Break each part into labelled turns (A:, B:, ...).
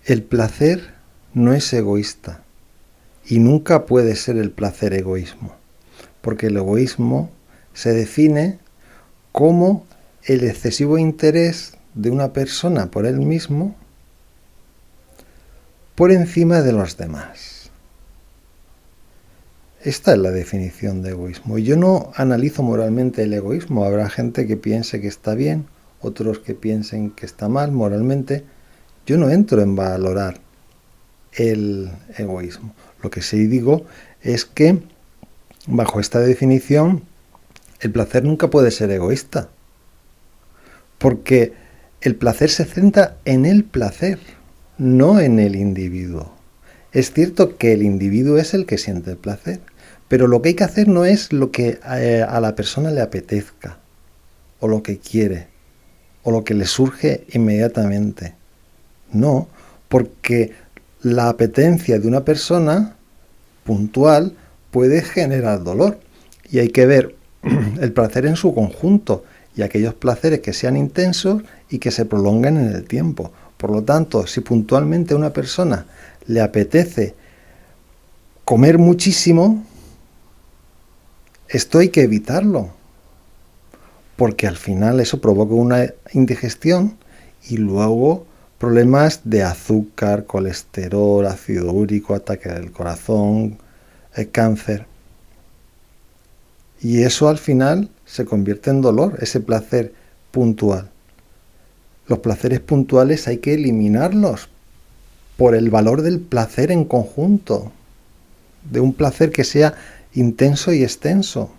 A: El placer no es egoísta y nunca puede ser el placer egoísmo, porque el egoísmo se define como el excesivo interés de una persona por él mismo por encima de los demás. Esta es la definición de egoísmo. Yo no analizo moralmente el egoísmo. Habrá gente que piense que está bien, otros que piensen que está mal moralmente. Yo no entro en valorar el egoísmo. Lo que sí digo es que, bajo esta definición, el placer nunca puede ser egoísta. Porque el placer se centra en el placer, no en el individuo. Es cierto que el individuo es el que siente el placer, pero lo que hay que hacer no es lo que a la persona le apetezca, o lo que quiere, o lo que le surge inmediatamente. No, porque la apetencia de una persona puntual puede generar dolor, y hay que ver el placer en su conjunto, y aquellos placeres que sean intensos y que se prolonguen en el tiempo. Por lo tanto, si puntualmente a una persona le apetece comer muchísimo, esto hay que evitarlo, porque al final eso provoca una indigestión y luego problemas de azúcar, colesterol, ácido úrico, ataque del corazón, cáncer. Y eso al final se convierte en dolor, ese placer puntual. Los placeres puntuales hay que eliminarlos por el valor del placer en conjunto, de un placer que sea intenso y extenso.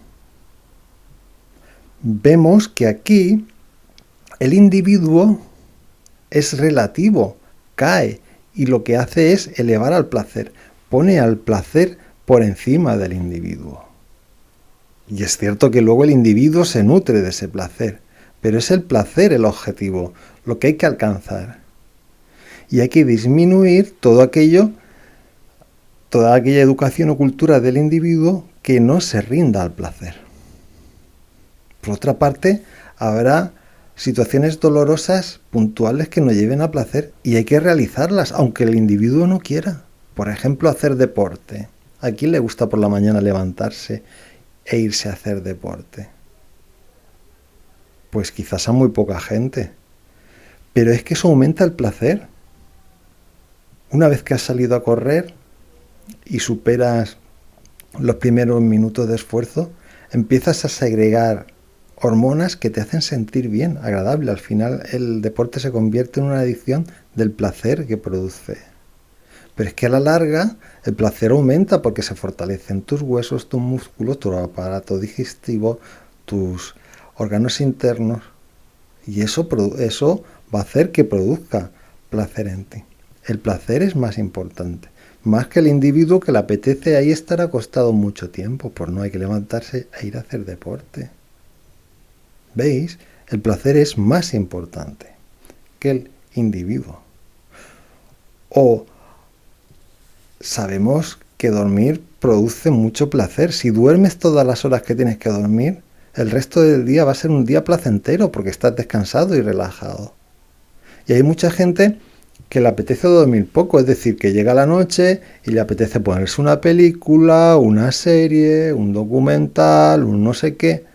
A: Vemos que aquí el individuo es relativo, cae, y lo que hace es elevar al placer, pone al placer por encima del individuo. Y es cierto que luego el individuo se nutre de ese placer, pero es el placer el objetivo, lo que hay que alcanzar. Y hay que disminuir toda aquella educación o cultura del individuo que no se rinda al placer. Por otra parte, habrá situaciones dolorosas puntuales que nos lleven a placer y hay que realizarlas, aunque el individuo no quiera. Por ejemplo, hacer deporte. ¿A quién le gusta por la mañana levantarse e irse a hacer deporte? Pues quizás a muy poca gente. Pero es que eso aumenta el placer. Una vez que has salido a correr y superas los primeros minutos de esfuerzo, empiezas a segregar hormonas que te hacen sentir bien, agradable. Al final el deporte se convierte en una adicción del placer que produce. Pero es que a la larga el placer aumenta porque se fortalecen tus huesos, tus músculos, tu aparato digestivo, tus órganos internos. Y eso va a hacer que produzca placer en ti. El placer es más importante. Más que el individuo que le apetece ahí estar acostado mucho tiempo. Pues no hay que levantarse e ir a hacer deporte. ¿Veis? El placer es más importante que el individuo. O sabemos que dormir produce mucho placer. Si duermes todas las horas que tienes que dormir, el resto del día va a ser un día placentero porque estás descansado y relajado. Y hay mucha gente que le apetece dormir poco, es decir, que llega la noche y le apetece ponerse una película, una serie, un documental, un no sé qué,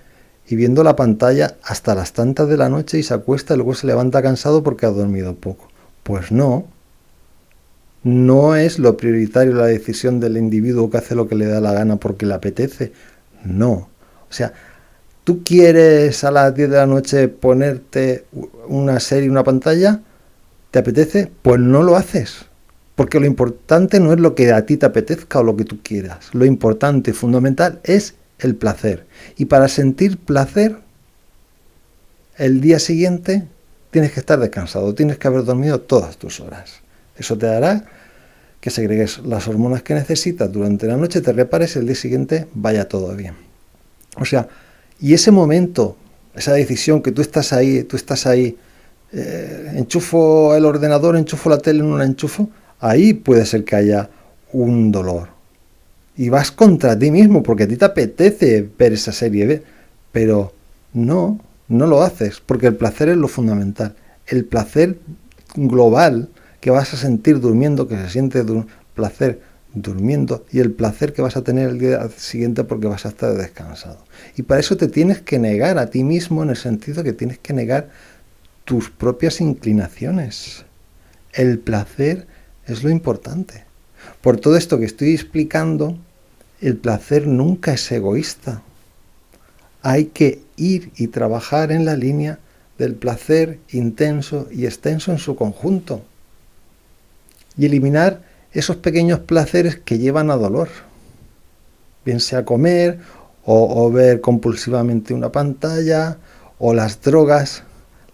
A: y viendo la pantalla hasta las tantas de la noche y se acuesta y luego se levanta cansado porque ha dormido poco. Pues no es lo prioritario la decisión del individuo que hace lo que le da la gana porque le apetece. No. O sea, ¿tú quieres a las 10 de la noche ponerte una serie, una pantalla? ¿Te apetece? Pues no lo haces. Porque lo importante no es lo que a ti te apetezca o lo que tú quieras. Lo importante y fundamental es el placer. Y para sentir placer, el día siguiente tienes que estar descansado, tienes que haber dormido todas tus horas. Eso te hará que segregues las hormonas que necesitas durante la noche, te repares y el día siguiente vaya todo bien. O sea, y ese momento, esa decisión que tú estás ahí, enchufo el ordenador, enchufo la tele, no la enchufo, ahí puede ser que haya un dolor. Y vas contra ti mismo porque a ti te apetece ver esa serie, pero no lo haces porque el placer es lo fundamental. El placer global que vas a sentir durmiendo, que se siente placer durmiendo, y el placer que vas a tener el día siguiente porque vas a estar descansado. Y para eso te tienes que negar a ti mismo, en el sentido que tienes que negar tus propias inclinaciones. El placer es lo importante. Por todo esto que estoy explicando, el placer nunca es egoísta. Hay que ir y trabajar en la línea del placer intenso y extenso en su conjunto. Y eliminar esos pequeños placeres que llevan a dolor. Bien sea comer o ver compulsivamente una pantalla o las drogas.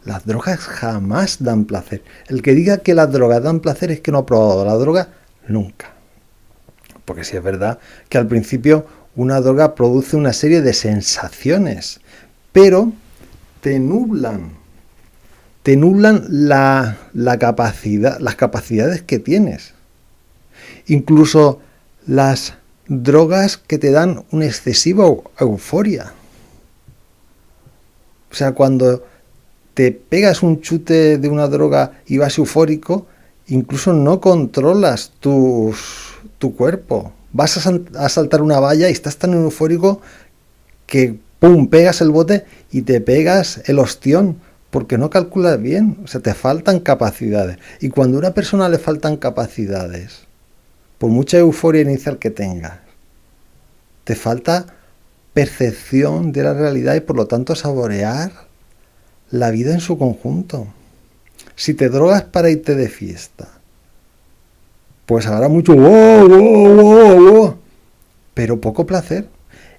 A: Las drogas jamás dan placer. El que diga que las drogas dan placer es que no ha probado la droga nunca. Porque sí es verdad que al principio una droga produce una serie de sensaciones, pero te nublan la capacidad, las capacidades que tienes. Incluso las drogas que te dan una excesiva euforia. O sea, cuando te pegas un chute de una droga y vas eufórico, incluso no controlas tu cuerpo. Vas a saltar una valla y estás tan eufórico que ¡pum!, pegas el bote y te pegas el ostión porque no calculas bien. O sea, te faltan capacidades. Y cuando a una persona le faltan capacidades, por mucha euforia inicial que tengas, te falta percepción de la realidad y por lo tanto saborear la vida en su conjunto. Si te drogas para irte de fiesta, pues habrá mucho wow, wow, wow, wow, pero poco placer.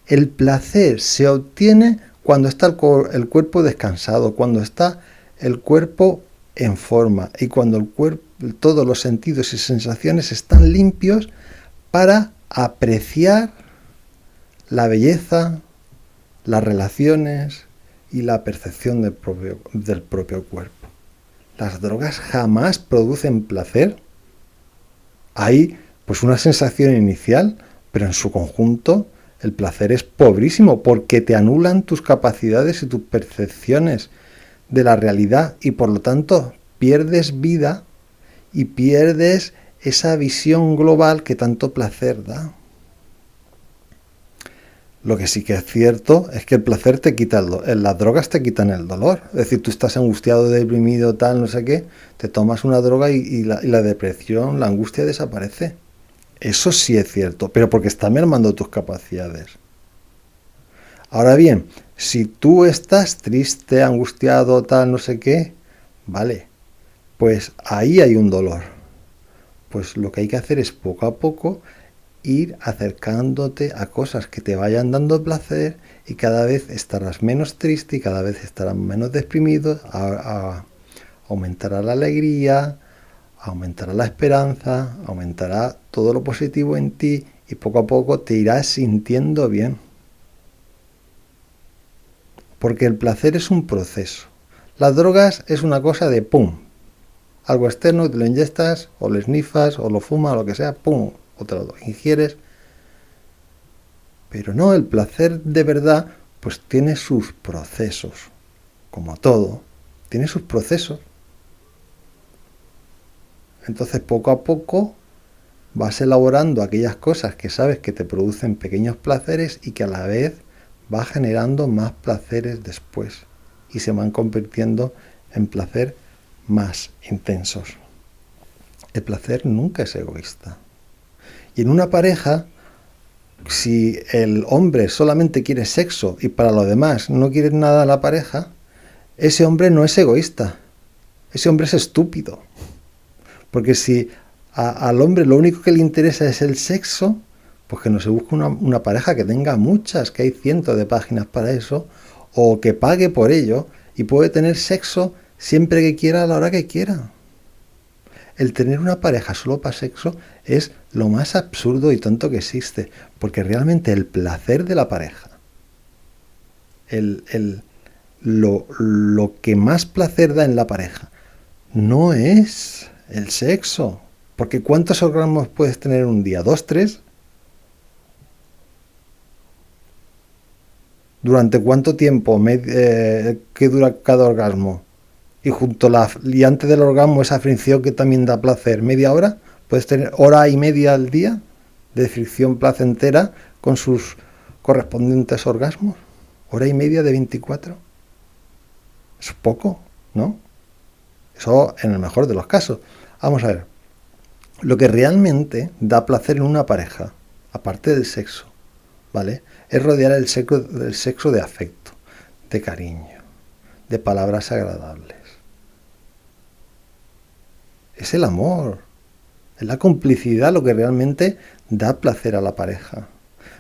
A: El placer se obtiene cuando está el cuerpo descansado, cuando está el cuerpo en forma y cuando el cuerpo, todos los sentidos y sensaciones están limpios para apreciar la belleza, las relaciones y la percepción del propio cuerpo. Las drogas jamás producen placer. Hay pues una sensación inicial, pero en su conjunto el placer es pobrísimo porque te anulan tus capacidades y tus percepciones de la realidad y por lo tanto pierdes vida y pierdes esa visión global que tanto placer da. Lo que sí que es cierto es que el placer te quita las drogas te quitan el dolor. Es decir, tú estás angustiado, deprimido, tal, no sé qué, te tomas una droga y la depresión, la angustia desaparece. Eso sí es cierto, pero porque está mermando tus capacidades. Ahora bien, si tú estás triste, angustiado, tal, no sé qué, vale, pues ahí hay un dolor. Pues lo que hay que hacer es poco a poco ir acercándote a cosas que te vayan dando placer y cada vez estarás menos triste y cada vez estarás menos deprimido, aumentará la alegría, aumentará la esperanza, aumentará todo lo positivo en ti y poco a poco te irás sintiendo bien. Porque el placer es un proceso. Las drogas es una cosa de pum, algo externo, te lo inyectas o lo snifas o lo fumas o lo que sea, pum, o te lo ingieres. Pero no, el placer de verdad pues tiene sus procesos, como todo, tiene sus procesos. Entonces poco a poco vas elaborando aquellas cosas que sabes que te producen pequeños placeres y que a la vez vas generando más placeres después y se van convirtiendo en placer más intensos. El placer nunca es egoísta. Y en una pareja, si el hombre solamente quiere sexo y para lo demás no quiere nada a la pareja, ese hombre no es egoísta. Ese hombre es estúpido. Porque si al hombre lo único que le interesa es el sexo, pues que no se busque una pareja que tenga muchas, que hay cientos de páginas para eso, o que pague por ello y puede tener sexo siempre que quiera, a la hora que quiera. El tener una pareja solo para sexo es lo más absurdo y tonto que existe, porque realmente el placer de la pareja, lo que más placer da en la pareja, no es el sexo. Porque ¿cuántos orgasmos puedes tener en un día? ¿2, 3? ¿Durante cuánto tiempo? ¿Qué dura cada orgasmo? Y antes del orgasmo esa fricción que también da placer, media hora, puedes tener hora y media al día de fricción placentera con sus correspondientes orgasmos. Hora y media de 24. Es poco, ¿no? Eso en el mejor de los casos. Vamos a ver. Lo que realmente da placer en una pareja, aparte del sexo, ¿vale? Es rodear el sexo de afecto, de cariño, de palabras agradables. Es el amor, es la complicidad lo que realmente da placer a la pareja.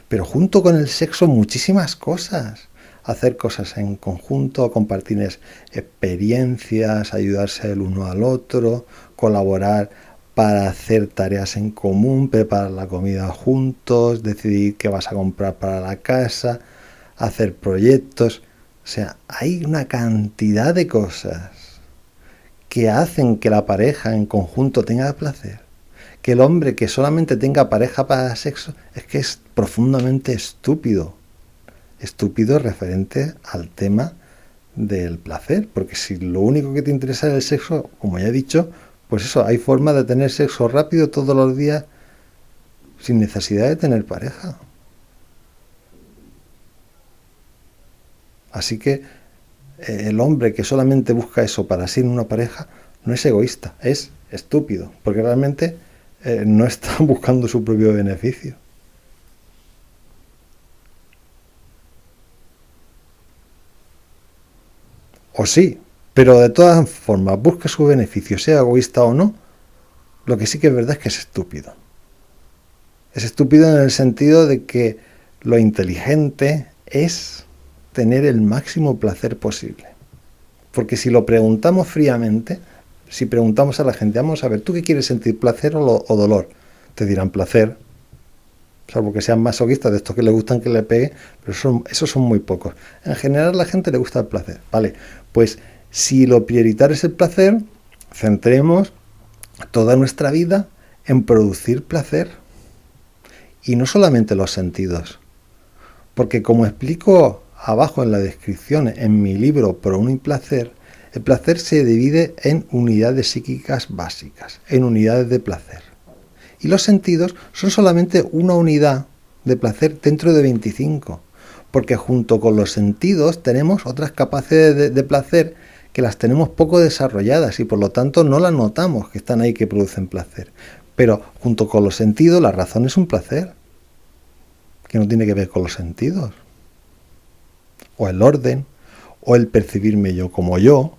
A: Pero junto con el sexo muchísimas cosas. Hacer cosas en conjunto, compartir experiencias, ayudarse el uno al otro, colaborar para hacer tareas en común, preparar la comida juntos, decidir qué vas a comprar para la casa, hacer proyectos. O sea, hay una cantidad de cosas que hacen que la pareja en conjunto tenga placer. Que el hombre que solamente tenga pareja para sexo es que es profundamente estúpido. Estúpido referente al tema del placer, porque si lo único que te interesa es el sexo, como ya he dicho, pues eso, hay forma de tener sexo rápido todos los días sin necesidad de tener pareja. Así que el hombre que solamente busca eso para sí en una pareja no es egoísta, es estúpido, porque realmente no está buscando su propio beneficio. O sí, pero de todas formas, busque su beneficio, sea egoísta o no, lo que sí que es verdad es que es estúpido. Es estúpido en el sentido de que lo inteligente es tener el máximo placer posible. Porque si lo preguntamos fríamente, si preguntamos a la gente, vamos a ver, ¿tú qué quieres sentir, placer o dolor? Te dirán placer, salvo que sean masoquistas de estos que les gustan que le pegue, pero esos son muy pocos. En general a la gente le gusta el placer. Vale, pues si lo prioritario es el placer, centremos toda nuestra vida en producir placer. Y no solamente los sentidos. Porque como explico abajo en la descripción en mi libro Pro Uno y Placer, el placer se divide en unidades psíquicas básicas, en unidades de placer. Y los sentidos son solamente una unidad de placer dentro de 25. Porque junto con los sentidos tenemos otras capacidades de placer que las tenemos poco desarrolladas y por lo tanto no las notamos que están ahí que producen placer. Pero junto con los sentidos la razón es un placer que no tiene que ver con los sentidos. O el orden, o el percibirme yo como yo,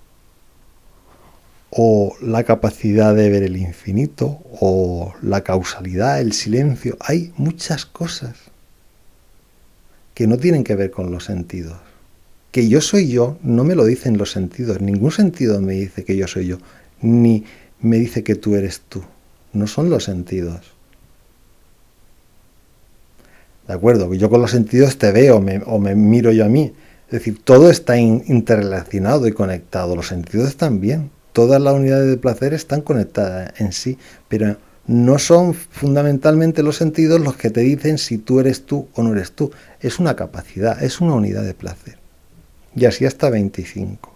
A: o la capacidad de ver el infinito, o la causalidad, el silencio. Hay muchas cosas que no tienen que ver con los sentidos. Que yo soy yo no me lo dicen los sentidos. Ningún sentido me dice que yo soy yo, ni me dice que tú eres tú. No son los sentidos. ¿De acuerdo? Yo con los sentidos te veo o me miro yo a mí. Es decir, todo está interrelacionado y conectado. Los sentidos también. Todas las unidades de placer están conectadas en sí, pero no son fundamentalmente los sentidos los que te dicen si tú eres tú o no eres tú. Es una capacidad, es una unidad de placer. Y así hasta 25.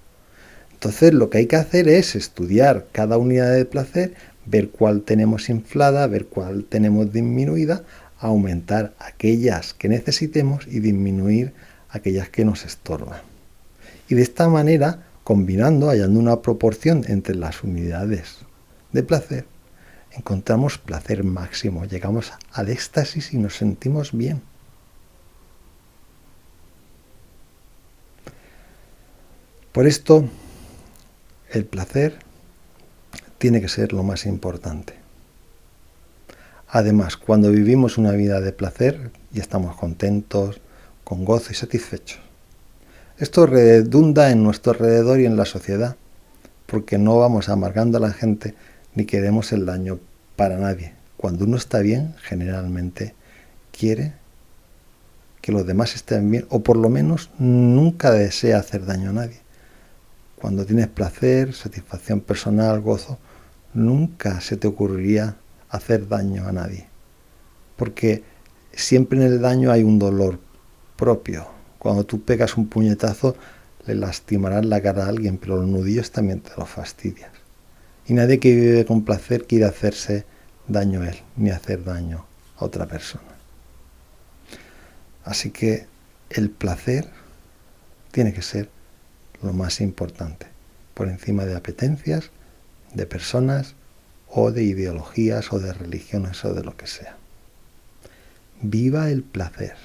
A: Entonces lo que hay que hacer es estudiar cada unidad de placer, ver cuál tenemos inflada, ver cuál tenemos disminuida, aumentar aquellas que necesitemos y disminuir aquellas que nos estorban. Y de esta manera, combinando, hallando una proporción entre las unidades de placer, encontramos placer máximo, llegamos al éxtasis y nos sentimos bien. Por esto, el placer tiene que ser lo más importante. Además, cuando vivimos una vida de placer y estamos contentos, con gozo y satisfechos, esto redunda en nuestro alrededor y en la sociedad, porque no vamos amargando a la gente ni queremos el daño para nadie. Cuando uno está bien, generalmente quiere que los demás estén bien, o por lo menos nunca desea hacer daño a nadie. Cuando tienes placer, satisfacción personal, gozo, nunca se te ocurriría hacer daño a nadie. Porque siempre en el daño hay un dolor propio. Cuando tú pegas un puñetazo, le lastimarás la cara a alguien, pero los nudillos también te los fastidias. Y nadie que vive con placer quiere hacerse daño a él, ni hacer daño a otra persona. Así que el placer tiene que ser lo más importante, por encima de apetencias, de personas, o de ideologías, o de religiones, o de lo que sea. Viva el placer.